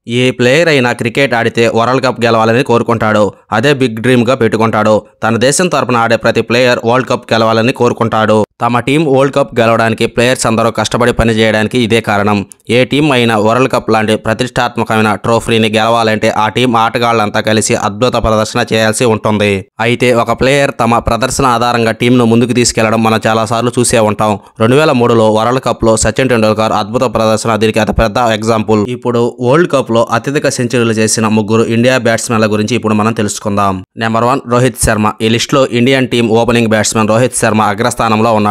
ఏ player అయినా cricket ఆడితే world cup గెలవాలని కోరుకుంటాడు. అదే బిగ్ డ్రీమ్గా పెట్టుకుంటాడు. తన దేశం తరపున ఆడే ప్రతి ప్లేయర్ వరల్డ్ కప్ గెలవాలని కోరుకుంటాడు. తమ టీం వరల్డ్ కప్ గెలవడానికి ప్లేయర్స్ అందరూ కష్టపడి పనిచేయడానికి ఇదే కారణం. ఏ టీం అయినా వరల్డ్ కప్ లాంటి ప్రతిష్టాత్మకమైన ట్రోఫీని గెలవాలంటే ఆ టీం ఆటగాళ్లంతా కలిసి అద్భుత ప్రదర్శన చేయాల్సి ఉంటుంది. అయితే ఒక ప్లేయర్ తమ ప్రదర్శన ఆధారంగా టీంను ముందుకు తీసుకెళ్లడం మనం చాలాసార్లు చూసే ఉంటాం. 2003లో వరల్డ్ కప్లో సచిన్ టెండూల్కర్ అద్భుత ప్రదర్శన దీనికి అతి పెద్ద ఎగ్జాంపుల్. ఇప్పుడు వరల్డ్ కప్లో అత్యధిక సెంచరీలు చేసిన ముగ్గురు ఇండియా బ్యాట్స్మెన్ల గురించి ఇప్పుడు మనం తెలుసుకుందాం. నెంబర్ 1 రోహిత్ శర్మ. ఈ లిస్టులో Indian team opening batsmen Rohit Sharma అగ్రస్థానంలో ఉన్నాడు.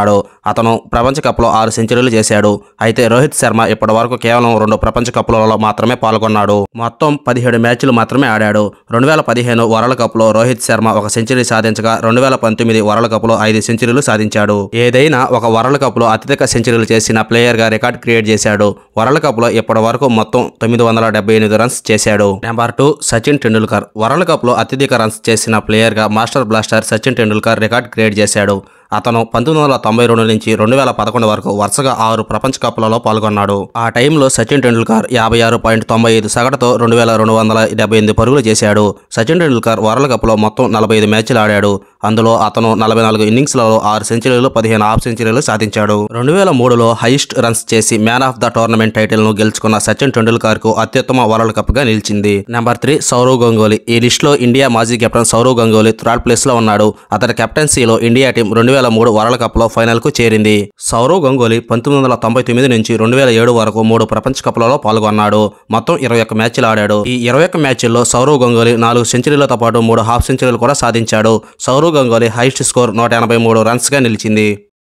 అతను ప్రపంచ కప్లో 6 సెంచరీలు చేశాడు. అయితే రోహిత్ శర్మ ఇప్పటి వరకు కేవలం 2 ప్రపంచ కప్లలో మాత్రమే పాల్గొన్నాడు. మొత్తం 17 మ్యాచ్లు మాత్రమే ఆడాడు. 2015 వరల్డ్ కప్లో రోహిత్ శర్మ 1 సెంచరీ సాధించగా 2019 వరల్డ్ కప్లో 5 సెంచరీలు సాధించాడు. ఏదైనా ఒక వరల్డ్ కప్లో అత్యధిక సెంచరీలు చేసిన ప్లేయర్గా రికార్డ్ క్రియేట్ చేశాడు. వరల్డ్ కప్లో ఇప్పటి వరకు మొత్తం 978 రన్స్ చేశాడు. నెంబర్ 2 సచిన్ టెండూల్కర్. వరల్డ్ కప్లో అత్యధిక రన్స్ చేసిన ప్లేయర్గా master blaster Sachin Tendulkar record create చేశాడు. అతను 1992 నుంచి 2011 వరకు వరుసగా 6 ప్రపంచ కప్లలో పాల్గొన్నాడు. ఆ టైంలో సచిన్ టెండూల్కర్ 56.95 సగటుతో 2278 పరుగులు చేశాడు. సచిన్ టెండూల్కర్ వరల్డ్ కప్లో మొత్తం 45 మ్యాచ్లు ఆడాడు. అందులో అతను 44 ఇన్నింగ్స్లలో 6 సెంచరీలు 15 హాఫ్ సెంచరీలు సాధించాడు. 2003లో హైయెస్ట్ రన్స్ చేసి మ్యాన్ ఆఫ్ ద టోర్నమెంట్ టైటిల్ను గెలుచుకున్న సచిన్ టెండూల్కర్కు అత్యుత్తమ వరల్డ్ కప్గా నిలిచింది. నెంబర్ 3 సౌరవ్ గంగూలీ. ఈ లిస్టులో ఇండియా మాజీ కెప్టెన్ సౌరవ్ గంగూలీ థర్డ్ ప్లేస్లో ఉన్నాడు. అతని కెప్టెన్సీలో ఇండియా టీం 2003 వరల్డ్ కప్లో ఫైనల్కు చేరింది. సౌరవ్ గంగూలీ 1999 నుంచి 2007 వరకు 3 ప్రపంచ కప్లలో పాల్గొన్నాడు. మొత్తం 21 మ్యాచ్లు ఆడాడు. ఈ 21 మ్యాచ్ల్లో సౌరవ్ గంగూలీ 4 సెంచరీలతో పాటు 3 హాఫ్ సెంచరీలు కూడా సాధించాడు. సౌరవ్ గంగూలీ హైయెస్ట్ స్కోర్ 183 రన్స్గా నిలిచింది.